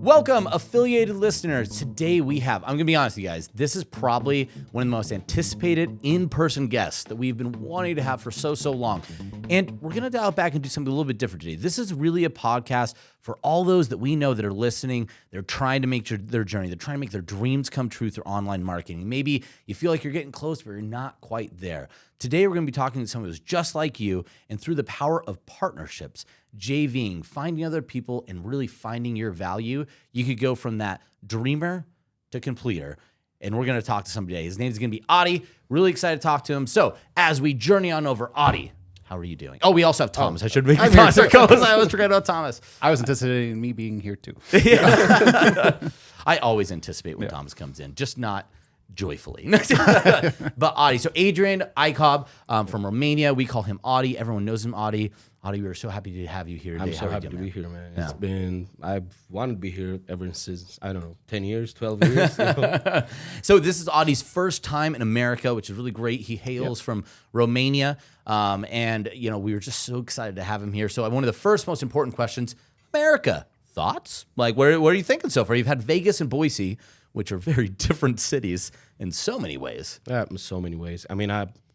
Welcome, affiliated listeners. Today we have, I'm going to be honest with you guys, this is probably one of the most anticipated in-person guests that we've been wanting to have for so long. And we're going to dial back and do something a little bit different today. This is really a podcast for all those that we know that are listening. They're trying to make their journey. They're trying to make their dreams come true through online marketing. Maybe you feel like you're getting close, but you're not quite there. Today, we're going to be talking to someone who's just like you, and through the power of partnerships, JVing, finding other people, and really finding your value, you could go from that dreamer to completer. And we're going to talk to somebody today. His name is going to be Adi. Really excited to talk to him. So as we journey on over, Adi, how are you doing? Oh, we also have Thomas. I should make Thomas our co-host. I always forget about Thomas. I was anticipating me being here too. Yeah. I always anticipate when Thomas comes in, just not joyfully. But Adi. So Adrian, Iacob from Romania. We call him Adi. Everyone knows him Adi. Adi, we are so happy to have you here today. I'm so happy to be here, man. I've wanted to be here ever since, 10 years, 12 years. You know? So this is Adi's first time in America, which is really great. He hails from Romania. And, we were just so excited to have him here. So one of the first most important questions, America, thoughts? Like, where are you thinking so far? You've had Vegas and Boise, which are very different cities in so many ways. Yeah, in so many ways.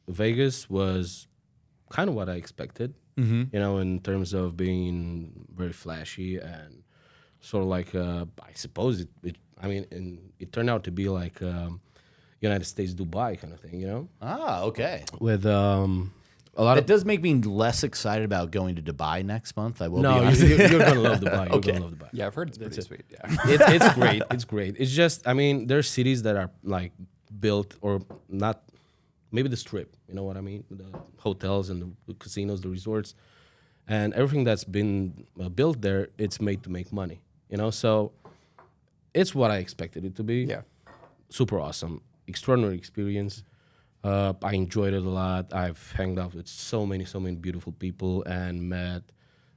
Vegas was kind of what I expected, in terms of being very flashy and sort of like, I suppose it turned out to be like United States Dubai kind of thing, Ah, okay. With a lot That does make me less excited about going to Dubai next month. I will be No, honest. you're going to love Dubai. Okay. You're going to love Dubai. Yeah, I've heard it's pretty sweet. Yeah. It's great. It's great. It's just, there's cities that are like built or not, maybe the Strip, you know what I mean? The hotels and the casinos, the resorts, and everything that's been built there, it's made to make money, So it's what I expected it to be. Yeah. Super awesome. Extraordinary experience. I enjoyed it a lot. I've hanged out with so many beautiful people and met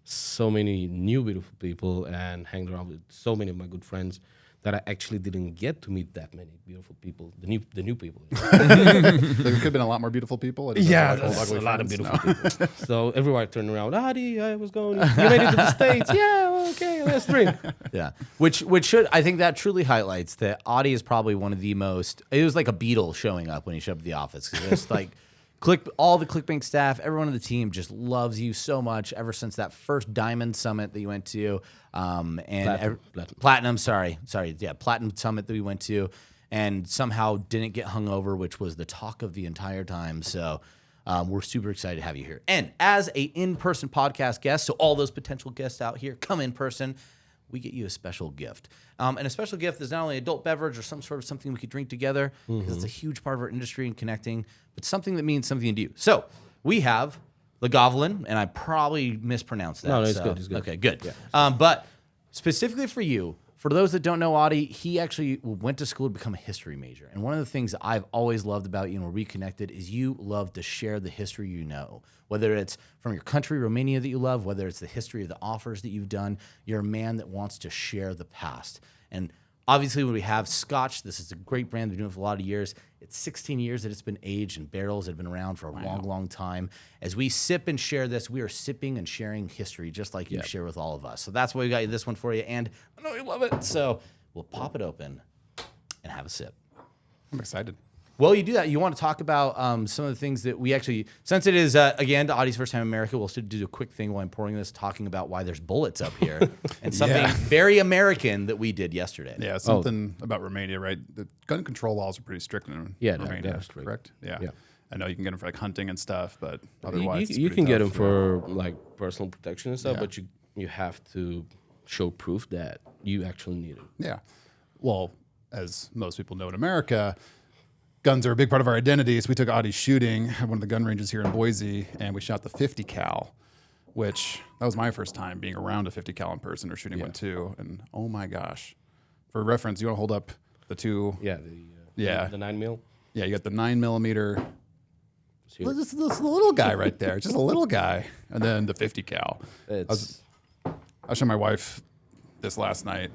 so many new beautiful people and hanged around with so many of my good friends that I actually didn't get to meet that many beautiful people, the new people. There could have been a lot more beautiful people. There's a lot of beautiful people. So everywhere I turned around, Adi, I was going, you made it to the States. Yeah, okay, let's drink. Yeah, which should, I think that truly highlights that Adi is probably one of the most, it was like a Beatle showing up when he showed up at the office. Because it's like, all the ClickBank staff, everyone on the team just loves you so much ever since that first Diamond Summit that you went to. Platinum Summit that we went to, and somehow didn't get hung over, which was the talk of the entire time. So we're super excited to have you here. And as a in-person podcast guest, so all those potential guests out here, come in person, we get you a special gift. And a special gift is not only adult beverage or some sort of something we could drink together, because it's a huge part of our industry and connecting, but something that means something to you. So we have Lagavulin, and I probably mispronounced that. No, it's good. It's good. Okay, good. Yeah. But specifically for you, for those that don't know Adi, he actually went to school to become a history major. And one of the things that I've always loved about you and we're reconnected is you love to share the history you know. Whether it's from your country, Romania, that you love, whether it's the history of the offers that you've done, you're a man that wants to share the past. And obviously when we have Scotch, this is a great brand. They've been doing it for a lot of years. It's 16 years that it's been aged in barrels that have been around for a long time. As we sip and share this, we are sipping and sharing history just like you share with all of us. So that's why we got you this one for you. And I know you love it. So we'll pop it open and have a sip. I'm excited. Well, you do that. You want to talk about some of the things that we actually, since it is, again, Adi's first time in America, we'll do a quick thing while I'm pouring this, talking about why there's bullets up here and something very American that we did yesterday. Yeah, something about Romania, right? The gun control laws are pretty strict in Romania, correct? Yeah. I know you can get them for like hunting and stuff, but otherwise you can get them for like personal protection and stuff, but you have to show proof that you actually need it. Yeah. Well, as most people know in America, guns are a big part of our identity. So we took Adi shooting at one of the gun ranges here in Boise, and we shot the 50 cal, which that was my first time being around a 50 cal in person or shooting one too. And oh my gosh, for reference, you want to hold up the two? Yeah, the 9mm. Yeah, you got the 9mm. This little guy right there, just a little guy, and then the 50 cal. I was showing my wife this last night,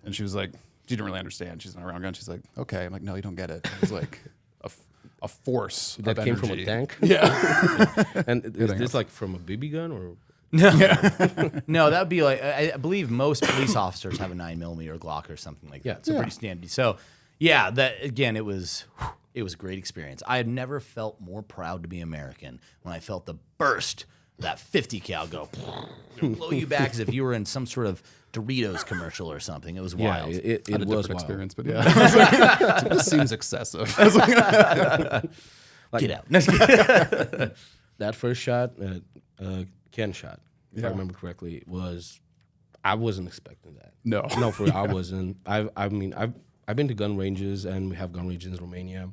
and she was like, she didn't really understand. She's not around guns. She's like, okay. I'm like, no, you don't get it. It was like a force that of came energy. from a tank. Yeah. And is this like from a BB gun or? No, no, that would be like I believe most police officers have a 9mm Glock or something like that. So pretty standard. So yeah, that again, it was a great experience. I had never felt more proud to be American when I felt the burst of that 50 cal go blow you back as if you were in some sort of Doritos commercial or something. It was wild. It Had a was different wild. experience, but yeah, this seems excessive. Get out. That first shot, Ken shot, if I remember correctly, I wasn't expecting that. No. No, for real, I wasn't. I've been to gun ranges, and we have gun ranges in Romania.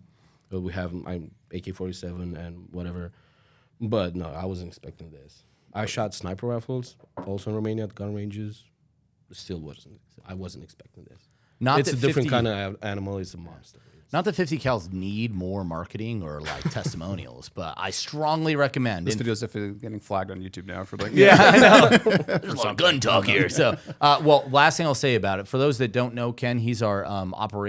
We have AK-47 and whatever. But no, I wasn't expecting this. I shot sniper rifles also in Romania at gun ranges. Still wasn't. I wasn't expecting this. It's a different kind of animal. It's a monster. Not that 50 cals need more marketing or like testimonials, but I strongly recommend. This video is definitely getting flagged on YouTube now for like I know. There's a lot of gun talk here. So, well, last thing I'll say about it, for those that don't know Ken, he's our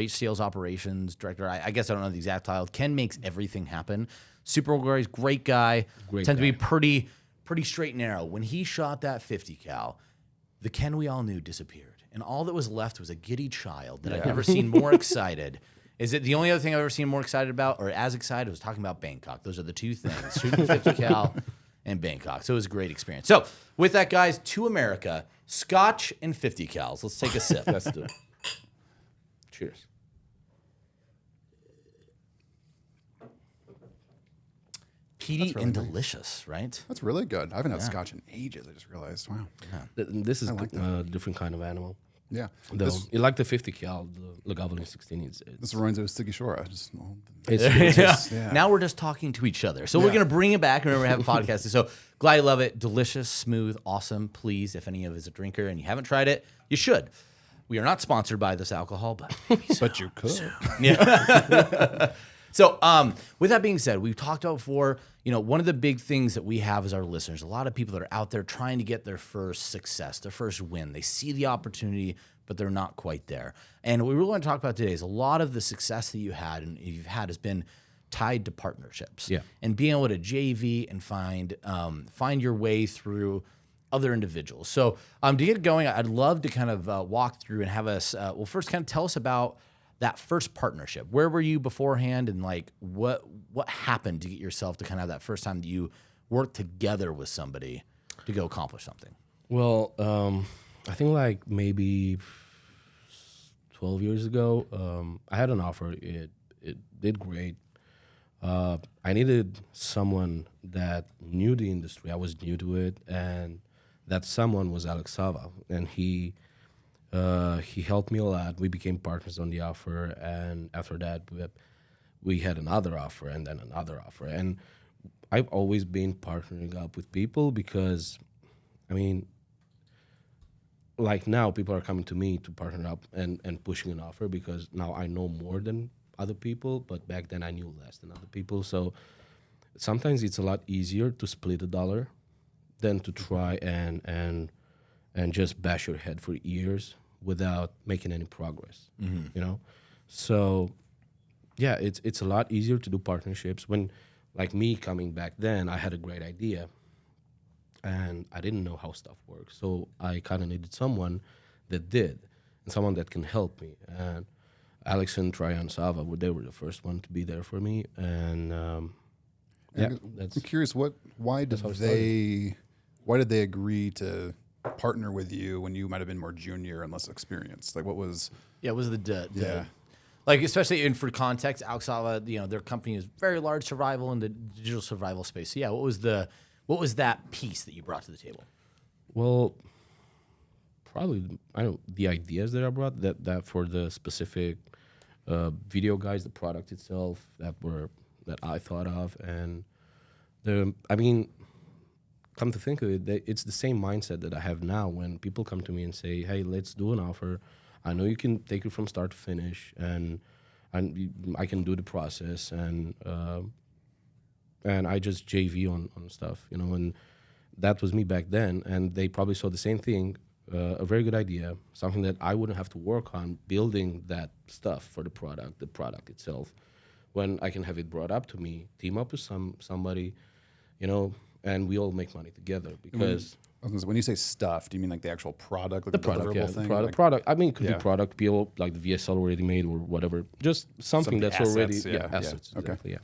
sales operations director. I guess I don't know the exact title. Ken makes everything happen. Super great guy. Tends to be pretty straight and narrow. When he shot that 50 cal, the Ken we all knew disappeared, and all that was left was a giddy child that I'd never seen more excited. Is it the only other thing I've ever seen more excited about, or as excited, was talking about Bangkok. Those are the two things, shooting 50 cal and Bangkok. So it was a great experience. So with that, guys, to America, Scotch and 50 cals. Let's take a sip. Let's do it. Cheers. Peaty and delicious, right? That's really good. I haven't had scotch in ages. I just realized. Wow. This is a different kind of animal. Yeah. Though, you like the 50 cal, the Lagavulin 16. This reminds me of Sticky Shore. Now we're just talking to each other. So we're going to bring it back. Remember, we have a podcast. So glad you love it. Delicious, smooth, awesome. Please, if any of you is a drinker and you haven't tried it, you should. We are not sponsored by this alcohol, but But you could. Yeah. So with that being said, we've talked about before, one of the big things that we have as our listeners, a lot of people that are out there trying to get their first success, their first win. They see the opportunity, but they're not quite there. And what we really want to talk about today is a lot of the success that you've had has been tied to partnerships. Yeah. And being able to JV and find your way through other individuals. So to get going, I'd love to kind of walk through and have us, first kind of tell us about that first partnership. Where were you beforehand, and like what happened to get yourself to kind of have that first time that you worked together with somebody to go accomplish something? Well, I think like maybe 12 years ago, I had an offer. It did great. I needed someone that knew the industry. I was new to it, and that someone was Alex Sava, and he helped me a lot. We became partners on the offer, and after that, we had another offer, and then another offer. And I've always been partnering up with people because, like now, people are coming to me to partner up and pushing an offer because now I know more than other people, but back then I knew less than other people. So sometimes it's a lot easier to split $1 than to try and just bash your head for years without making any progress, So, yeah, it's a lot easier to do partnerships. When, like me coming back then, I had a great idea, and I didn't know how stuff works. So I kind of needed someone that did, and someone that can help me. And Alex and Tryon Sava, they were the first one to be there for me. And, I'm curious, why did they agree to partner with you when you might have been more junior and less experienced? Like, what was? Yeah, was like, especially for context, Alex Sava, their company is very large survival in the digital survival space. So yeah, what was that piece that you brought to the table? Well, probably the ideas that I brought that for the specific video guys, the product itself that I thought of, and come to think of it, it's the same mindset that I have now when people come to me and say, hey, let's do an offer. I know you can take it from start to finish, and I can do the process, and I just JV on stuff, and that was me back then, and they probably saw the same thing, a very good idea, something that I wouldn't have to work on building that stuff for the product itself, when I can have it brought up to me, team up with somebody, and we all make money together because When you say stuff, do you mean like the actual product, like The product, deliverable yeah, thing? the product. Like, Product. I mean, it could Yeah. be product, PO, like the VSL already made or whatever. Just something that's assets, already yeah, yeah. assets. Okay. Exactly, yeah.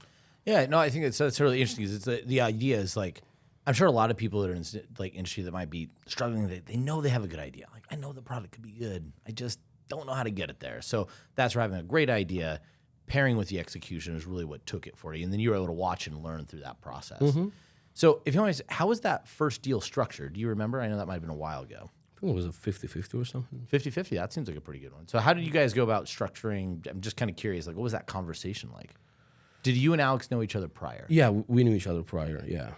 Yeah, no, I think it's really interesting because the idea is like, I'm sure a lot of people that are in like industry that might be struggling, they know they have a good idea. Like, I know the product could be good. I just don't know how to get it there. So that's where having a great idea, pairing with the execution is really what took it for you. And then you were able to watch and learn through that process. So if you want to, how was that first deal structured? Do you remember? I know that might have been a while ago. I think it was a 50-50 or something. 50-50, that seems like a pretty good one. So how did you guys go about structuring? I'm just kind of curious, like what was that conversation like? Did you and Alex know each other prior? Yeah, we knew each other prior. Yeah,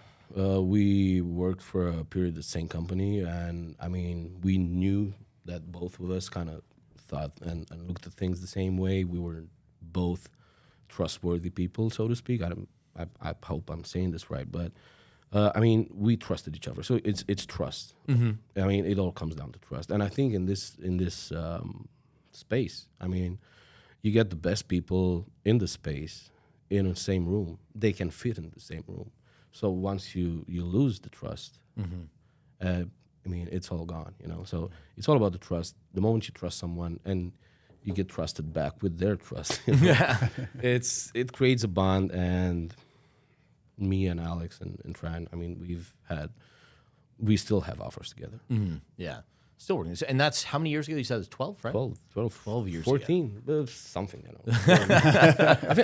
we worked for a period at the same company, and I mean, we knew that both of us kind of thought and looked at things the same way. We were both trustworthy people, so to speak. I hope I'm saying this right, but I mean, we trusted each other. So it's trust. I mean, it all comes down to trust, and I think in this space, I mean, you get the best people in the space in the same room. They can fit in the same room. So once you lose the trust, I mean, it's all gone, you know. So it's all about the trust. The moment you trust someone and you get trusted back with their trust, you know, it creates a bond. And me and Alex and Tran, I mean, we still have offers together. Yeah. Still working. And that's how many years ago? You said it was 12, right? 12 years 14, something, you know.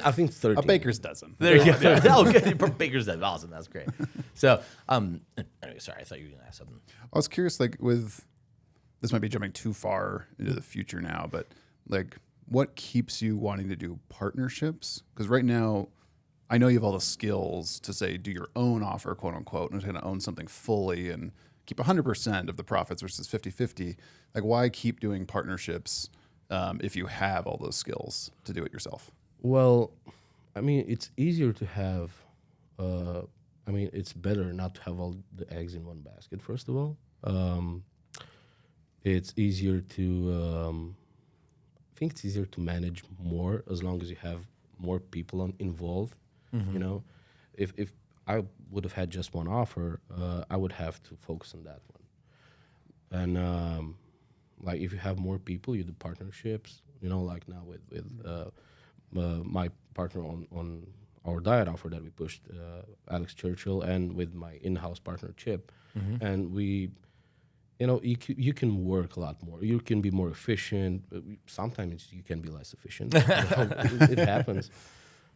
I think 13. a baker's dozen. There you go. Oh, good. Baker's Dead. Awesome. That's great. So, anyway, sorry. I thought you were going to ask something. I was curious, like this might be jumping too far into the future now, but like what keeps you wanting to do partnerships? Because right now, I know you have all the skills to say do your own offer, quote unquote, and kind of own something fully and keep 100% of the profits versus 50-50. Like, why keep doing partnerships if you have all those skills to do it yourself? Well, I mean, it's easier to have. I mean, it's better not to have all the eggs in one basket. First of all, it's easier to. I think it's easier to manage more as long as you have more people involved. You know, if I would have had just one offer, I would have to focus on that one. And like if you have more people, you do partnerships. You know, like now with my partner on our diet offer that we pushed, Alex Churchill, and with my in-house partner Chip, and we, you know, you can work a lot more. You can be more efficient. Sometimes you can be less efficient. It happens,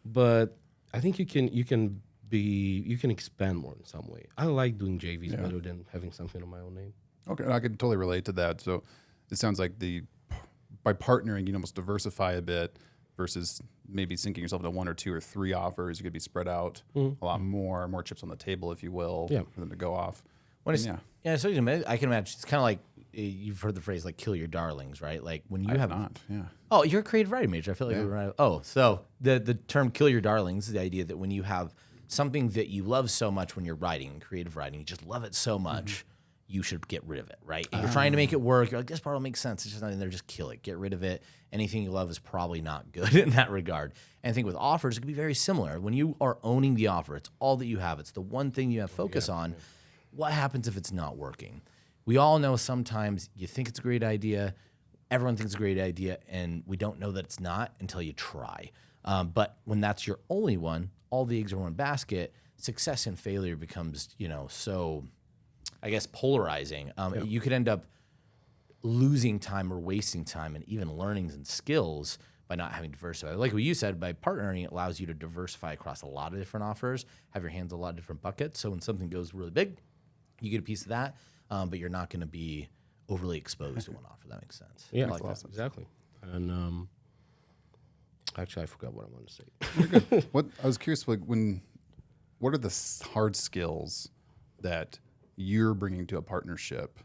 but I think you can expand more in some way. I like doing JVs better than having something on my own name. Okay, and I can totally relate to that. So it sounds like by partnering, you almost diversify a bit versus maybe sinking yourself into one or two or three offers. You could be spread out a lot more chips on the table, if you will, for them to go off. So I can imagine it's kind of like you've heard the phrase like "kill your darlings," right? Like when you have not, yeah. Oh, you're a creative writing major. I feel like we were right. Oh, so the term "kill your darlings" is the idea that when you have something that you love so much when you're writing, creative writing, you just love it so much, you should get rid of it, right? And you're trying to make it work. You're like, this part will make sense. It's just not in there. Just kill it. Get rid of it. Anything you love is probably not good in that regard. And I think with offers, it can be very similar. When you are owning the offer, it's all that you have. It's the one thing you have focus on. What happens if it's not working? We all know sometimes you think it's a great idea, everyone thinks it's a great idea, and we don't know that it's not until you try. But when that's your only one, all the eggs are in one basket, success and failure becomes, so, I guess, polarizing. You could end up losing time or wasting time and even learnings and skills by not having diversified. Like what you said, by partnering, it allows you to diversify across a lot of different offers, have your hands in a lot of different buckets. So when something goes really big, you get a piece of that, but you're not going to be overly exposed to one offer. That makes sense. Yeah, I like that. Exactly. And actually, I forgot what I wanted to say. You're good. I was curious, like, what are the hard skills that you're bringing to a partnership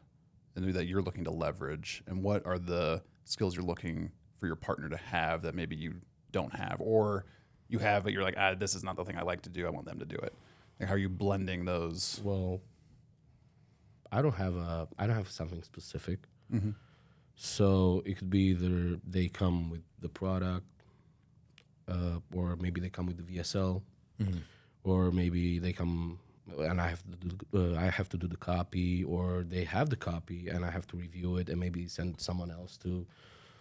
and that you're looking to leverage, and what are the skills you're looking for your partner to have that maybe you don't have, or you have but you're like, this is not the thing I like to do, I want them to do it? Like, how are you blending those? Well, I don't have something specific. So it could be either they come with the product, or maybe they come with the VSL, or maybe they come and I have to do the copy, or they have the copy, and I have to review it and maybe send someone else to,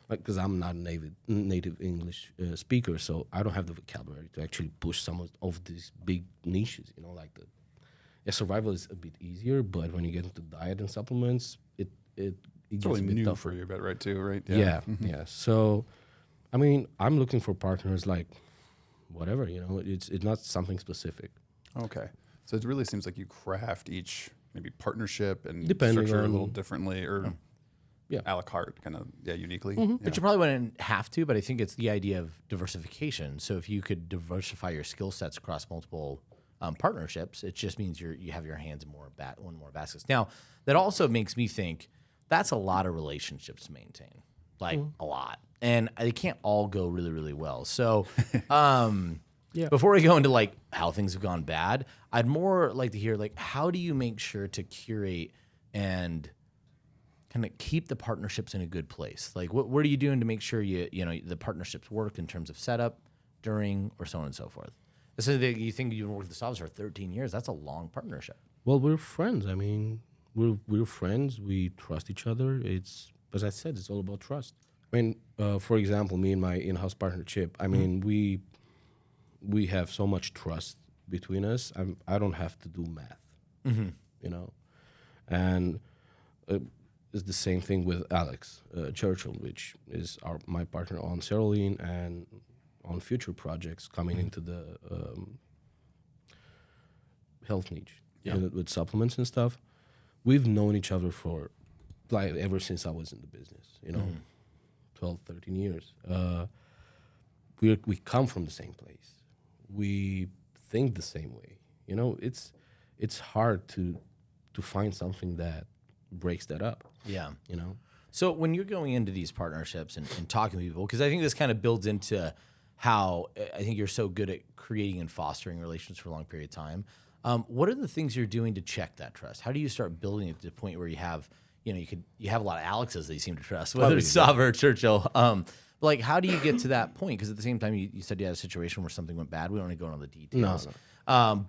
like, because I'm not a native English speaker, so I don't have the vocabulary to actually push some of these big niches. You know, like survival is a bit easier, but when you get into diet and supplements, it It's gets really a bit new tougher. for you, but right too, right? Yeah, yeah. So, I mean, I'm looking for partners like whatever, you know, it's not something specific. Okay. So it really seems like you craft each maybe partnership and Depending structure it a on- little differently or Yeah. a la carte, kind of, uniquely. But you probably wouldn't have to, but I think it's the idea of diversification. So if you could diversify your skill sets across multiple partnerships, it just means you have your hands in more baskets. Now, that also makes me think that's a lot of relationships to maintain, like a lot. And they can't all go really, really well. So before we go into like how things have gone bad, I'd more like to hear like how do you make sure to curate and kind of keep the partnerships in a good place? Like what are you doing to make sure you know the partnerships work in terms of setup, during, or so on and so forth? So you think you've been working with the Stavs for 13 years? That's a long partnership. Well, we're friends. I mean, we're friends. We trust each other. It's, as I said, it's all about trust. I mean, for example, me and my in-house partnership. I mean, we have so much trust between us. I don't have to do math, you know, and it's the same thing with Alex Churchill, which is my partner on Serene and on future projects coming into the health niche with supplements and stuff. We've known each other for like ever since I was in the business, you know, 12, 13 years. We come from the same place. We think the same way. You know, it's hard to find something that breaks that up. Yeah. You know? So when you're going into these partnerships and talking to people, because I think this kind of builds into how I think you're so good at creating and fostering relationships for a long period of time. What are the things you're doing to check that trust? How do you start building it to the point where you have, you know, you have a lot of Alexes that you seem to trust, whether it's Sava or Churchill. But like, how do you get to that point? Because at the same time, you said you had a situation where something went bad. We don't want to go into the details. No.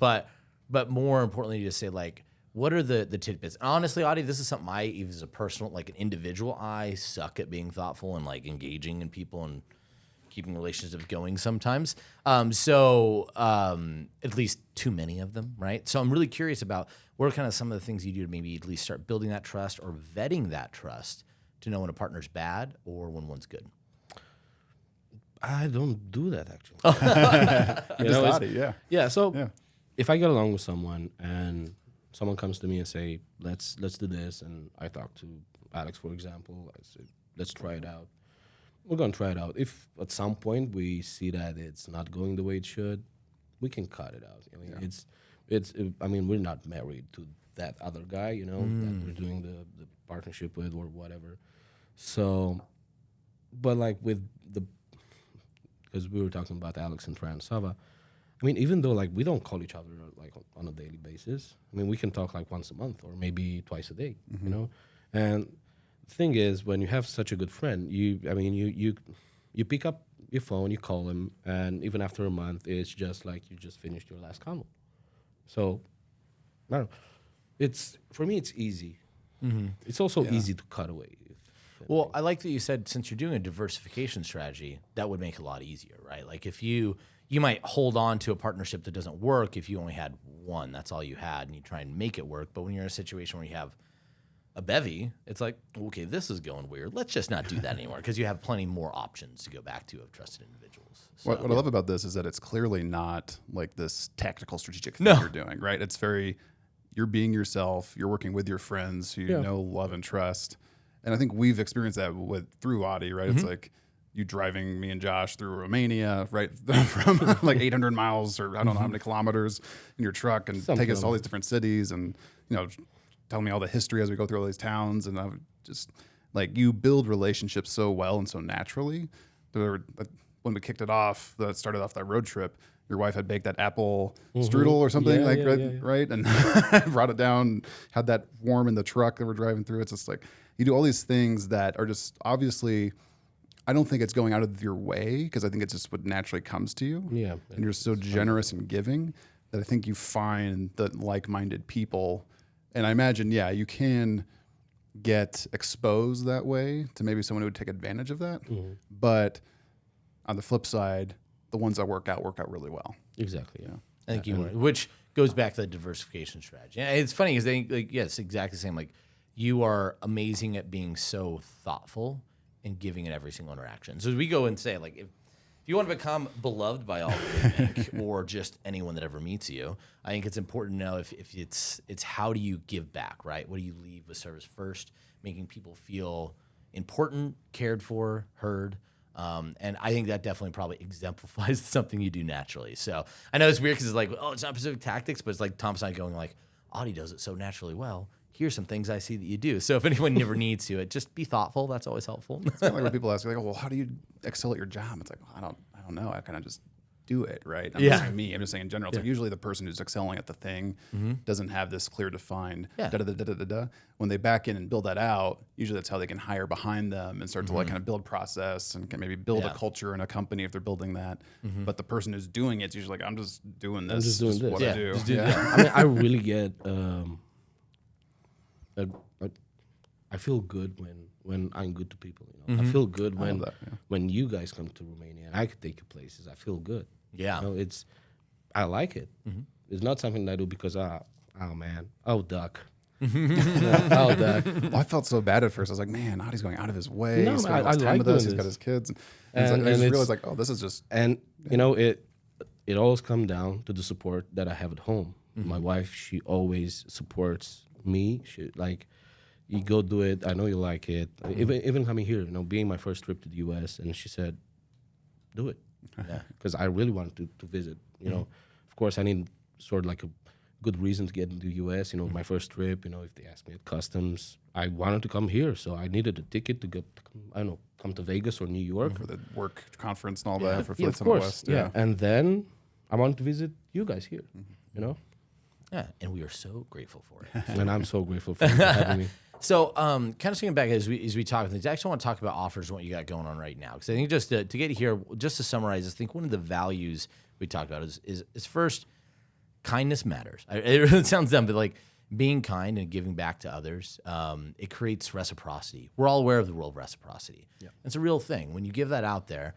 But more importantly, you just say like, what are the tidbits? Honestly, Adi, this is something I, even as a personal, like an individual, I suck at being thoughtful and like engaging in people and keeping relationships going sometimes. At least too many of them, right? So I'm really curious about what are kind of some of the things you do to maybe at least start building that trust or vetting that trust to know when a partner's bad or when one's good. I don't do that actually. Just Adi, yeah. Yeah. So if I get along with someone and someone comes to me and say, let's do this, and I talk to Alex, for example, I say, let's try it out. We're gonna try it out. If at some point we see that it's not going the way it should, we can cut it out. I mean, it's. I mean, we're not married to that other guy, you know, that we're doing the partnership with or whatever. So, but like with because we were talking about Alex and Fran Sava. I mean, even though like we don't call each other like on a daily basis, I mean, we can talk like once a month or maybe twice a day, you know. And the thing is, when you have such a good friend, you pick up your phone, you call him, and even after a month, it's just like you just finished your last convo. So, I don't know. It's for me, it's easy. It's also easy to cut away. Well, I like that you said since you're doing a diversification strategy, that would make it a lot easier, right? Like if you might hold on to a partnership that doesn't work if you only had one, that's all you had, and you try and make it work. But when you're in a situation where you have a bevy, it's like, okay, this is going weird. Let's just not do that anymore because you have plenty more options to go back to of trusted individuals. So, What I love about this is that it's clearly not like this tactical strategic thing you're doing, right? It's very, you're being yourself, you're working with your friends who you know, love, and trust. And I think we've experienced that through Adi, right? It's like you driving me and Josh through Romania, right? From like 800 miles or I don't know how many kilometers in your truck and take us to all these different cities and, you know, tell me all the history as we go through all these towns. And I just like you build relationships so well and so naturally. When we kicked it off, that started off that road trip, your wife had baked that apple strudel or something right? And brought it down, had that warm in the truck that we're driving through. It's just like, you do all these things that are just obviously, I don't think it's going out of your way because I think it's just what naturally comes to you. Yeah. And you're so generous and giving. that I think you find the like-minded people, and I imagine, yeah, you can get exposed that way to maybe someone who would take advantage of that. But on the flip side, the ones that work out really well. Exactly. Yeah. I think which goes back to the diversification strategy. And it's funny because they yes, exactly the same. Like you are amazing at being so thoughtful and giving in every single interaction. So as we go and say, like, if you want to become beloved by all of ClickBank or just anyone that ever meets you, I think it's important to know if it's how do you give back, right? What do you leave with service first, making people feel important, cared for, heard. And I think that definitely probably exemplifies something you do naturally. So I know it's weird because it's like, oh, it's not specific tactics, but it's like Tom's not going like, Audie does it so naturally well. Here's some things I see that you do. So if anyone never needs to, just be thoughtful. That's always helpful. It's kind of like when people ask, like, oh, well, how do you excel at your job? It's like, well, I don't know. I kind of just do it, right? I'm not saying me. I'm just saying in general. It's like usually the person who's excelling at the thing doesn't have this clear defined da-da-da-da-da-da. When they back in and build that out, usually that's how they can hire behind them and start to like kind of build process and can maybe build a culture in a company if they're building that. But the person who's doing it's usually like, I'm just doing this. I'm just doing this. What I do. I mean, I really get. I feel good when I'm good to people. You know? I feel good when you guys come to Romania and I could take you places. I feel good. Yeah, you know, I like it. It's not something that I do because oh man, duck. Duck. Well, I felt so bad at first. I was like, man, Audie's going out of his way. No, He's spending all his time with us. He's got his kids. And I just realized like, oh, this is just. And you know, it always comes down to the support that I have at home. My wife, she always supports me. She like, you go do it. I know you like it. Even coming here, you know, being my first trip to the U.S. and she said, do it, because I really wanted to visit. You know, of course, I need sort of like a good reason to get into the U.S. You know, my first trip. You know, if they ask me at customs, I wanted to come here, so I needed a ticket to get. I don't know, come to Vegas or New York for the work conference and all that for flights of on course, the West. Yeah, and then I wanted to visit you guys here. You know. Yeah, and we are so grateful for it. And I'm so grateful for you having me. So, kind of swinging back as we talk things, I actually want to talk about offers and what you got going on right now. Because I think just to get here, just to summarize, I think one of the values we talked about is first, kindness matters. It really sounds dumb, but like being kind and giving back to others, it creates reciprocity. We're all aware of the rule of reciprocity. Yeah. It's a real thing. When you give that out there,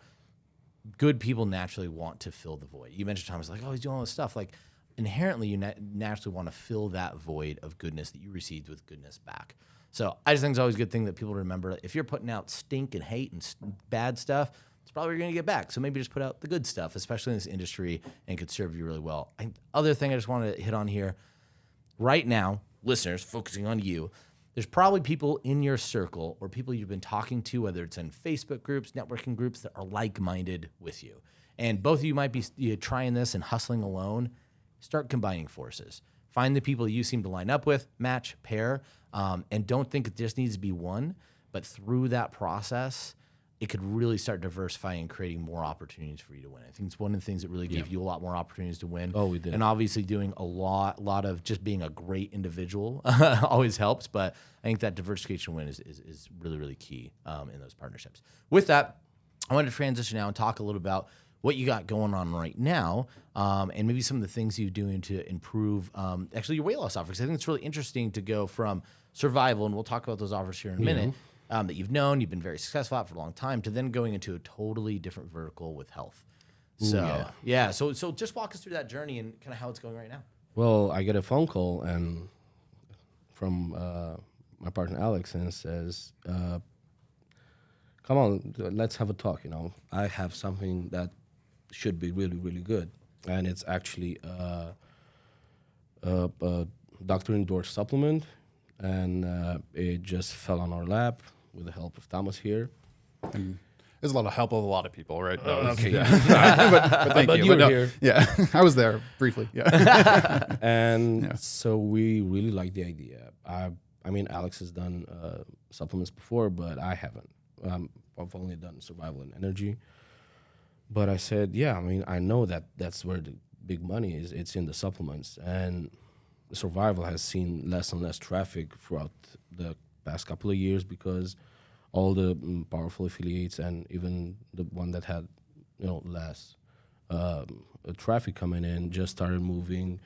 good people naturally want to fill the void. You mentioned Thomas, like, oh, he's doing all this stuff. Like, inherently, you naturally want to fill that void of goodness that you received with goodness back. So I just think it's always a good thing that people remember. If you're putting out stink and hate and bad stuff, it's probably what you're going to get back. So maybe just put out the good stuff, especially in this industry, and could serve you really well. Other thing I just wanted to hit on here, right now, listeners, focusing on you, there's probably people in your circle or people you've been talking to, whether it's in Facebook groups, networking groups, that are like-minded with you. And both of you might be trying this and hustling alone. Start combining forces. Find the people you seem to line up with, match, pair, and don't think it just needs to be one. But through that process, it could really start diversifying and creating more opportunities for you to win. I think it's one of the things that really gave you a lot more opportunities to win. Oh, we did. And obviously doing a lot of just being a great individual always helps. But I think that diversification win is really, really key in those partnerships. With that, I want to transition now and talk a little about what you got going on right now, and maybe some of the things you're doing to improve actually your weight loss offers. I think it's really interesting to go from survival, and we'll talk about those offers here in a minute, that you've been very successful at for a long time, to then going into a totally different vertical with health. So so just walk us through that journey and kind of how it's going right now. Well, I get a phone call and from my partner Alex and says, come on, let's have a talk. You know, I have something that should be really, really good. And it's actually a doctor-endorsed supplement. And it just fell on our lap with the help of Thomas here. And there's a lot of help of a lot of people, right? Okay. But thank But you. you were here. Yeah, I was there briefly. Yeah. And so we really like the idea. I mean, Alex has done supplements before, but I haven't. I've only done survival and energy. But I said, I mean, I know that's where the big money is. It's in the supplements. And the survival has seen less and less traffic throughout the past couple of years because all the powerful affiliates and even the one that had, less traffic coming in, just started moving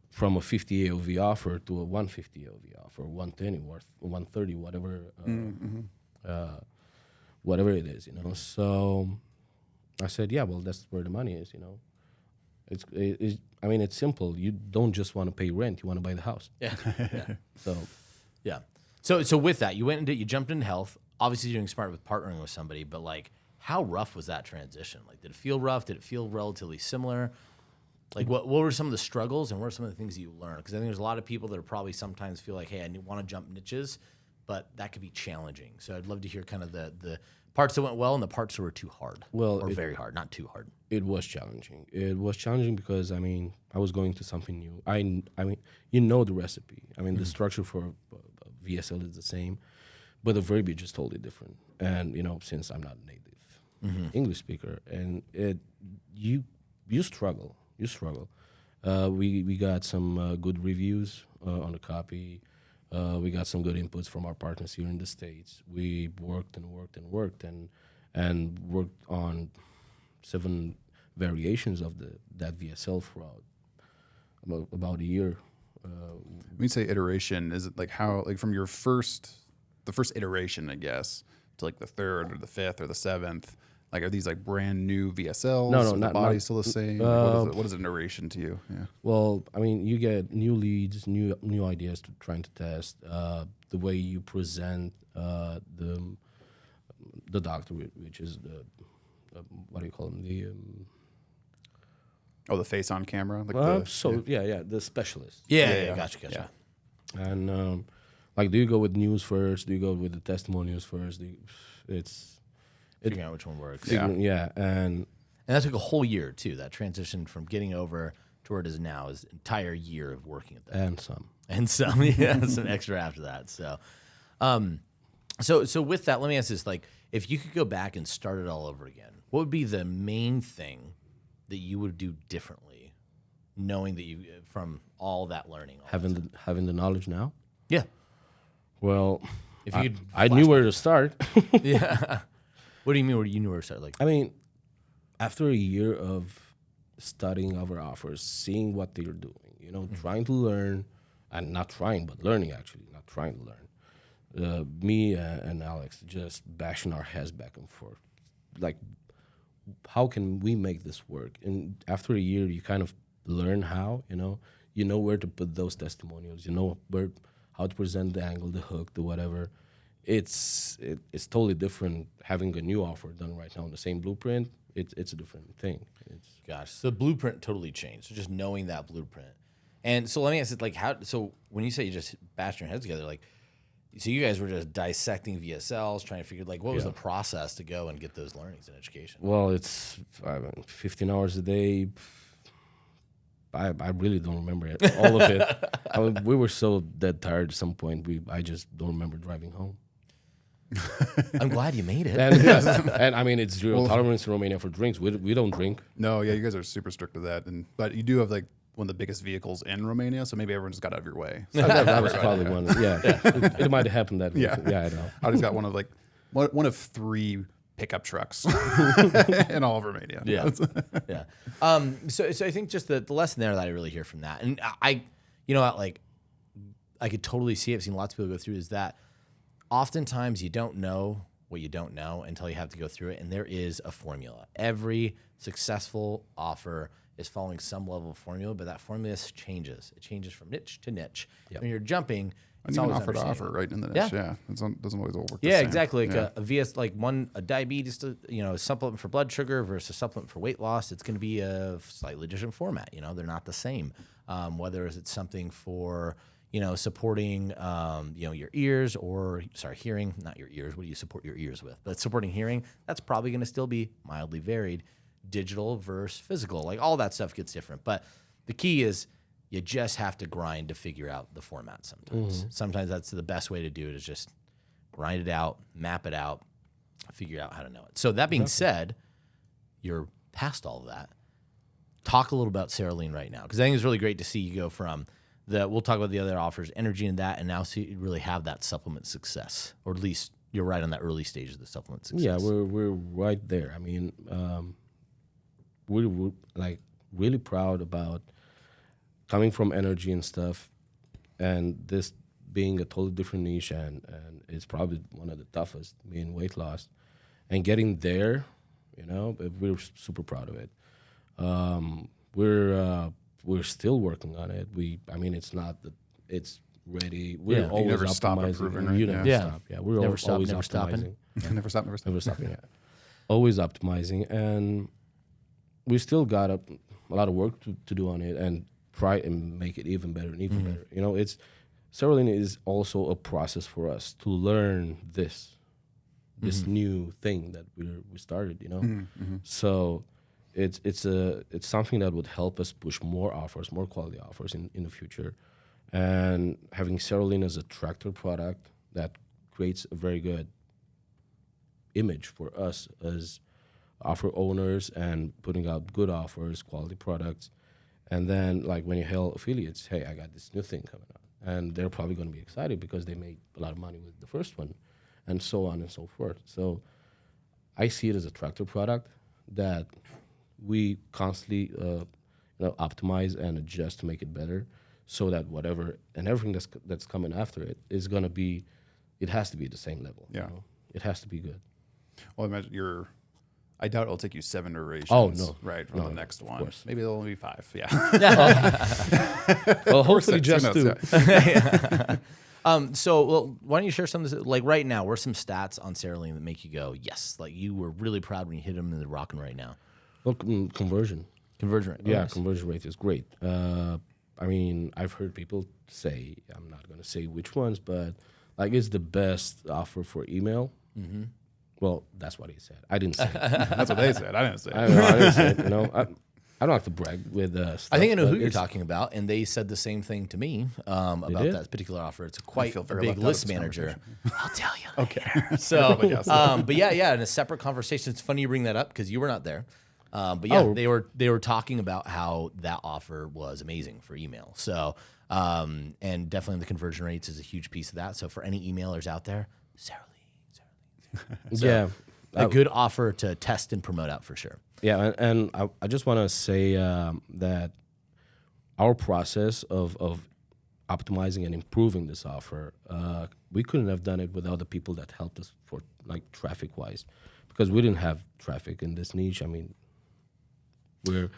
from a 50 AOV offer to a 150 AOV offer, 120 or 130, whatever, whatever it is, So I said, yeah, well, that's where the money is, I mean, it's simple. You don't just want to pay rent; you want to buy the house. Yeah. Yeah. So, Yeah. So with that, you jumped into health. Obviously, you're doing smart with partnering with somebody, but like, how rough was that transition? Like, did it feel rough? Did it feel relatively similar? Like, what were some of the struggles and what are some of the things that you learned? Because I think there's a lot of people that are probably sometimes feel like, hey, I want to jump niches, but that could be challenging. So I'd love to hear kind of the parts that went well and the parts that were too hard. Well, or very hard, not too hard. it was challenging. It was challenging because I mean, I was going to something new. I mean, the recipe. I mean, the structure for VSL is the same, but the verbiage is totally different. And since I'm not a native English speaker, and you struggle. We got some good reviews on the copy. We got some good inputs from our partners here in the States. We worked and worked on 7 variations of that VSL throughout about a year. When you say iteration, is it like from the first iteration, I guess, to like the 3rd or the 5th or the 7th? Like, are these like brand new VSLs? No, the not body's still the same. What is an iteration to you? Yeah. Well, I mean, you get new leads, new ideas to trying to test. The way you present the doctor, which is the what do you call them? The face on camera. Like the specialist. Yeah. Gotcha. Yeah. And do you go with news first? Do you go with the testimonials first? Figuring out which one works. And that took a whole year too. That transition from getting over to where it is now is an entire year of working at that. And some, some extra after that. So, so with that, let me ask this: like, if you could go back and start it all over again, what would be the main thing that you would do differently, knowing that you from all that learning, having the knowledge now? Yeah. Well, if you I knew where to start. Yeah. What do you mean? Where you knew where to start? Like, I mean, after a year of studying other offers, seeing what they're doing, trying to learn, and not trying, but learning actually, not trying to learn. Me and Alex just bashing our heads back and forth. Like, how can we make this work? And after a year, you kind of learn how, you know where to put those testimonials, how to present the angle, the hook, the whatever. It's totally different having a new offer done right now on the same blueprint. It's a different thing. Gosh, so the blueprint totally changed. So just knowing that blueprint. And so let me ask it, like, so when you say you just bashed your heads together, like, so you guys were just dissecting VSLs, trying to figure, like, what was the process to go and get those learnings in education? Well, it's 15 hours a day. I really don't remember all of it. We were so dead tired at some point. I just don't remember driving home. I'm glad you made it. And I mean, it's zero tolerance in Romania for drinks. We don't drink. No, yeah, you guys are super strict with that. But you do have like one of the biggest vehicles in Romania, so maybe everyone just got out of your way. So that was probably one. Yeah, it might have happened that way. Yeah, I know. I just got one of 3 pickup trucks in all of Romania. Yeah, yeah. So I think just the lesson there that I really hear from that, and I could totally see it. I've seen lots of people go through is that oftentimes you don't know what you don't know until you have to go through it, and there is a formula. Every successful offer is following some level of formula, but that formula changes. It changes from niche to niche. Yep. When you're jumping, it's always offer to offer, right? In the niche, yeah. It doesn't always all work the same. Exactly. Like a VS, like a diabetes, a supplement for blood sugar versus a supplement for weight loss, it's going to be a slightly different format. They're not the same. Whether it's something for supporting, your ears hearing, not your ears. What do you support your ears with? But supporting hearing, that's probably going to still be mildly varied. Digital versus physical, like all that stuff gets different. But the key is you just have to grind to figure out the format sometimes. Mm-hmm. Sometimes that's the best way to do it is just grind it out, map it out, figure out how to know it. So that being said, you're past all of that. Talk a little about Serene right now, because I think it's really great to see you go from we'll talk about the other offers, energy and that, and now see you really have that supplement success, or at least you're right on that early stage of the supplement success. Yeah, we're right there. I mean, we're like really proud about coming from energy and stuff, and this being a totally different niche, and it's probably one of the toughest, being weight loss, and getting there, we're super proud of it. We're still working on it. It's not that it's ready. We're Yeah. You always never stop optimizing. improving, and right? You Yeah. never Yeah. stop. Yeah, we're Never stop, always never stopping. optimizing. Never stop, never stop. Never stopping. Yeah, always optimizing, and we still got a lot of work to do on it, and try and make it even better and even better. It's Serene is also a process for us to learn this new thing that we started. So it's something that would help us push more offers, more quality offers in the future, and having Serene as a tractor product that creates a very good image for us as offer owners and putting out good offers, quality products. And then, like, when you tell affiliates, hey, I got this new thing coming out, and they're probably going to be excited because they made a lot of money with the first one, and so on and so forth. So I see it as a tractor product that we constantly optimize and adjust to make it better, so that whatever and everything that's coming after it is going to be, it has to be at the same level. Yeah. It has to be good. Well, imagine I doubt it'll take you 7 iterations. Oh, no. Right, for No, the next of one. course. Maybe it'll only be 5. Yeah. Well, hopefully 6, just who 2. knows? Yeah. Why don't you share some of this? Like right now, where's some stats on Serene that make you go, yes, like you were really proud when you hit them in the rocking right now? Well, conversion. Conversion rate. Yeah, nice. conversion rate is great. I've heard people say, I'm not going to say which ones, but like it's the best offer for email. Mm-hmm. Well, that's what he said. I didn't say it. That's what they said. I didn't say it. I didn't say it. I don't have to brag with stuff. I think I know but who you're it's- talking about, and they said the same thing to me about did? that particular offer. It's quite feel a very big left out of list this manager. I'll tell you. Okay. So, Probably, yes. but yeah, in a separate conversation, it's funny you bring that up because you were not there. But yeah, Oh. they were talking about how that offer was amazing for email. So, and definitely the conversion rates is a huge piece of that. So for any emailers out there, Serene. Yeah. A good offer to test and promote out for sure. Yeah, and I just want to say that our process of optimizing and improving this offer, we couldn't have done it without the people that helped us for like traffic-wise, because we didn't have traffic in this niche. I mean, we're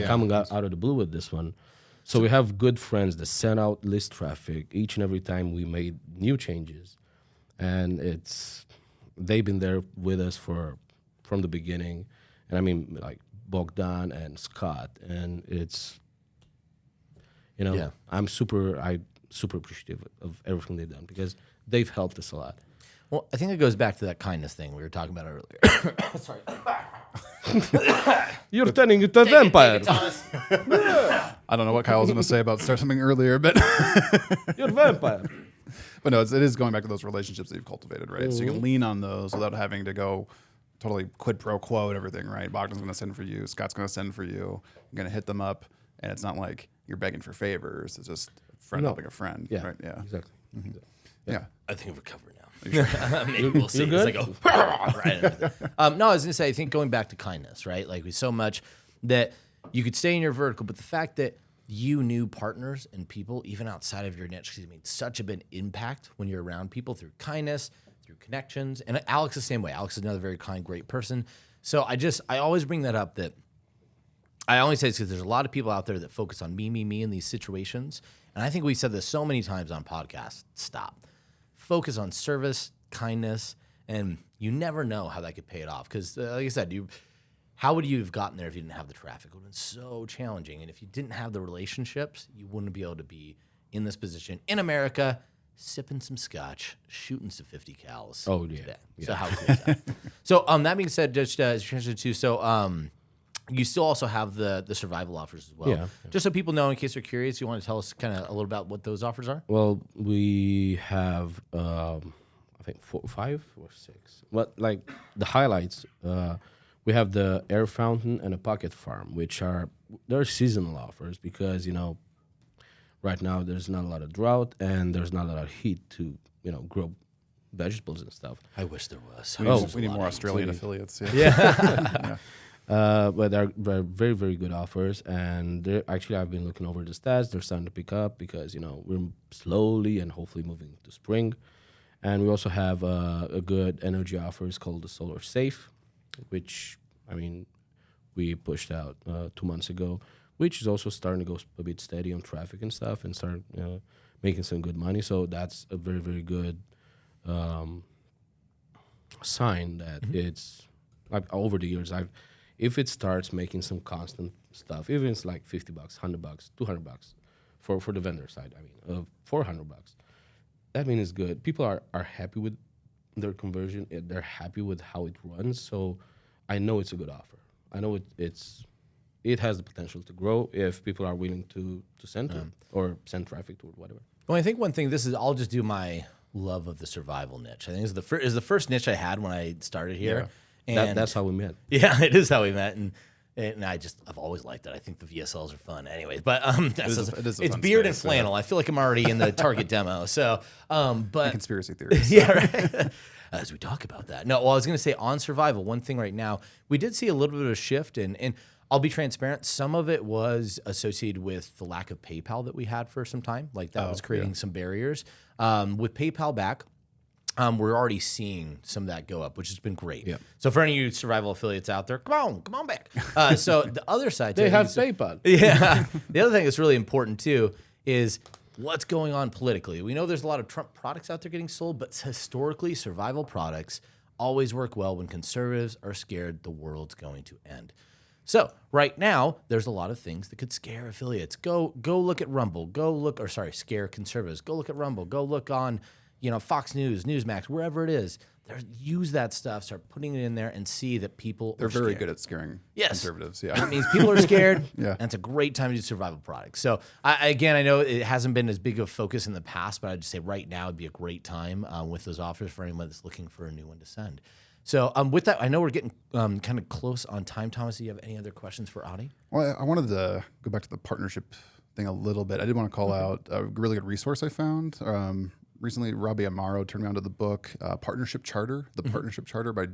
coming out of the blue with this one. So we have good friends that send out list traffic each and every time we made new changes, and they've been there with us from the beginning. And I mean, like Bogdan and Scott, and it's, Yeah. I'm super appreciative of everything they've done because they've helped us a lot. Well, I think it goes back to that kindness thing we were talking about earlier. Sorry. You're turning into a vampire. I don't know what Kyle was going to say about start something earlier, but You're a vampire. but no, it is going back to those relationships that you've cultivated, right? So you can lean on those without having to go totally quid pro quo and everything, right? Bogdan's going to send for you, Scott's going to send for you. You're going to hit them up, and it's not like you're begging for favors. It's just a friend helping a friend, Yeah, right? Yeah, exactly. yeah. I think I'm recovered now. Maybe we'll see. You're It's like no, I was gonna say, I think going back to kindness, right? Like, so much that you could stay in your vertical, but the fact that you knew partners and people even outside of your niche, made such a big impact when you're around people through kindness, through connections. And Alex the same way. Alex is another very kind, great person. So I always bring that up. That I always say it's because there's a lot of people out there that focus on me in these situations, and I think we've said this so many times on podcasts. Stop. Focus on service, kindness, and you never know how that could pay it off. Because, like I said, how would you have gotten there if you didn't have the traffic? It would have been so challenging. And if you didn't have the relationships, you wouldn't be able to be in this position in America, sipping some scotch, shooting some 50 cals. Oh, yeah. Today. Yeah. So how cool is that? So that being said, just as transition to you still also have the survival offers as well. Yeah. Just so people know, in case they're curious, you want to tell us kind of a little about what those offers are? Well, we have, I think 5 or 6. But like the highlights, we have the air fountain and a pocket farm, which they're seasonal offers because, right now there's not a lot of drought and there's not a lot of heat to, grow vegetables and stuff. I wish there was. We need more Australian affiliates. Yeah. Yeah. But they're very, very good offers. And actually, I've been looking over the stats. They're starting to pick up because, we're slowly and hopefully moving to spring. And we also have a good energy offer. It's called the Solar Safe, which, we pushed out 2 months ago, which is also starting to go a bit steady on traffic and stuff and start making some good money. So that's a very, very good sign that it's like over the years. If it starts making some constant stuff, even it's like $50, $100, $200 for the vendor side, $400, that means it's good. People are happy with their conversion. They're happy with how it runs. So I know it's a good offer. I know it has the potential to grow if people are willing to send to it or send traffic to it, whatever. Well, I think one thing, I'll just do my love of the survival niche. I think it's the first niche I had when I started here. Yeah. And that's how we met. Yeah, it is how we met. And I've always liked it. I think the VSLs are fun anyways, but it's beard and flannel. I feel like I'm already in the Target demo. So, but and conspiracy theories. Yeah, right. As we talk about that. No, well, I was going to say on survival, one thing right now, we did see a little bit of a shift and I'll be transparent. Some of it was associated with the lack of PayPal that we had for some time. Like that was creating some barriers. With PayPal back, we're already seeing some of that go up, which has been great. Yep. So for any of you survival affiliates out there, come on back. So the other side, They have PayPal. Yeah. The other thing that's really important too is what's going on politically. We know there's a lot of Trump products out there getting sold, but historically, survival products always work well when conservatives are scared the world's going to end. So right now, there's a lot of things that could scare affiliates. Go look at Rumble. Scare conservatives. Go look at Rumble. Go look on, Fox News, Newsmax, wherever it is. Use that stuff. Start putting it in there and see that people. They're are very scared. good at scaring conservatives. Yeah, That means people are scared. Yeah. And it's a great time to do survival products. So I know it hasn't been as big of a focus in the past, but I'd just say right now would be a great time with those offers for anyone that's looking for a new one to send. So with that, I know we're getting kind of close on time. Thomas, do you have any other questions for Adi? Well, I wanted to go back to the partnership thing a little bit. I did want to call out a really good resource I found. Recently, Robbie Amaro turned me on to the book, Partnership Charter, The Partnership Charter by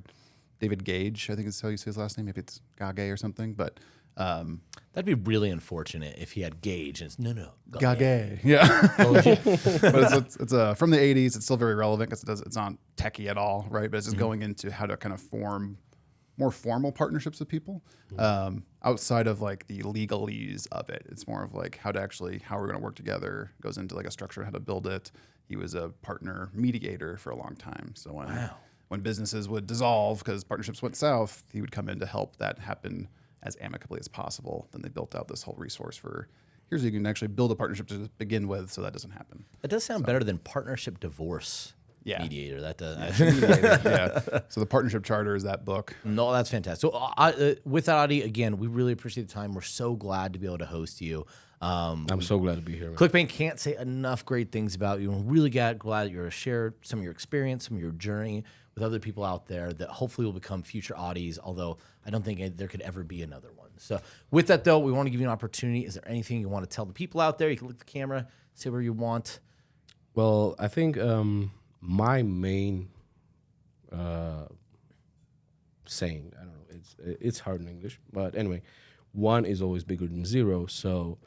David Gage. I think is how you say his last name. Maybe it's Gage or something. But that'd be really unfortunate if he had Gage and it's Gage. Yeah. But it's from the 80s. It's still very relevant because it's not techie at all, right? But it's just going into how to kind of form more formal partnerships with people outside of like the legalese of it. It's more of like how we're going to work together. Goes into like a structure, how to build it. He was a partner mediator for a long time. So when businesses would dissolve because partnerships went south, he would come in to help that happen as amicably as possible. Then they built out this whole resource for here's how you can actually build a partnership to begin with so that doesn't happen. That does sound better than partnership divorce. Yeah. Mediator. That does. Yeah. So the partnership charter is that book. No, that's fantastic. So with that, Adi, again, we really appreciate the time. We're so glad to be able to host you. I'm so glad to be here, man. ClickBank can't say enough great things about you. I'm really glad you're to share some of your experience, some of your journey with other people out there that hopefully will become future Adis, although I don't think there could ever be another one. So with that, though, we want to give you an opportunity. Is there anything you want to tell the people out there? You can look at the camera, say where you want. Well, I think my main saying, I don't know, it's hard in English, but anyway, 1 is always bigger than 0. So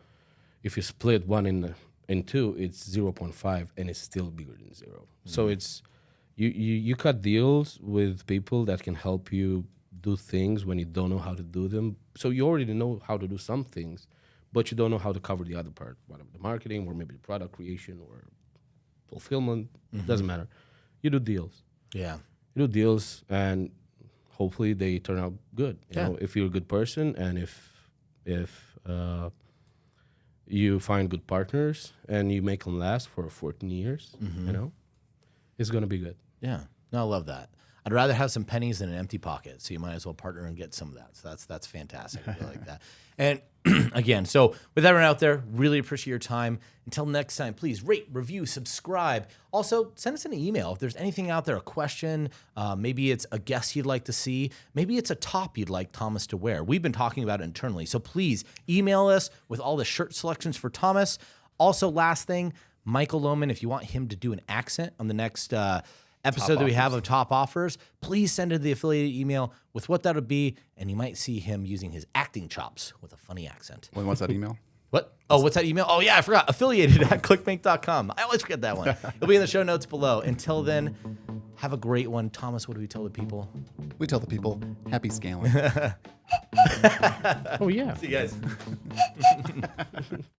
if you split 1 in 2, it's 0.5, and it's still bigger than 0. Mm-hmm. So it's you cut deals with people that can help you do things when you don't know how to do them. So you already know how to do some things, but you don't know how to cover the other part, whatever the marketing or maybe the product creation or fulfillment. Mm-hmm. Doesn't matter. You do deals. Yeah. You do deals, and hopefully they turn out good. You know, if you're a good person, and if you find good partners and you make them last for 14 years, it's gonna be good. Yeah. No, I love that. I'd rather have some pennies than an empty pocket, so you might as well partner and get some of that. So that's fantastic. I like that. And again, so with everyone out there, really appreciate your time. Until next time, please rate, review, subscribe. Also, send us an email if there's anything out there, a question. Maybe it's a guest you'd like to see. Maybe it's a top you'd like Thomas to wear. We've been talking about it internally. So please email us with all the shirt selections for Thomas. Also, last thing, Michael Lohman, if you want him to do an accent on the next episode that we have of top offers, please send in the affiliated email with what that would be, and you might see him using his acting chops with a funny accent. What's that email? What? Oh, what's that email? Oh, yeah, I forgot. Affiliated at clickbank.com. I always forget that one. It'll be in the show notes below. Until then, have a great one. Thomas, what do we tell the people? We tell the people, happy scaling. Oh, yeah. See you guys.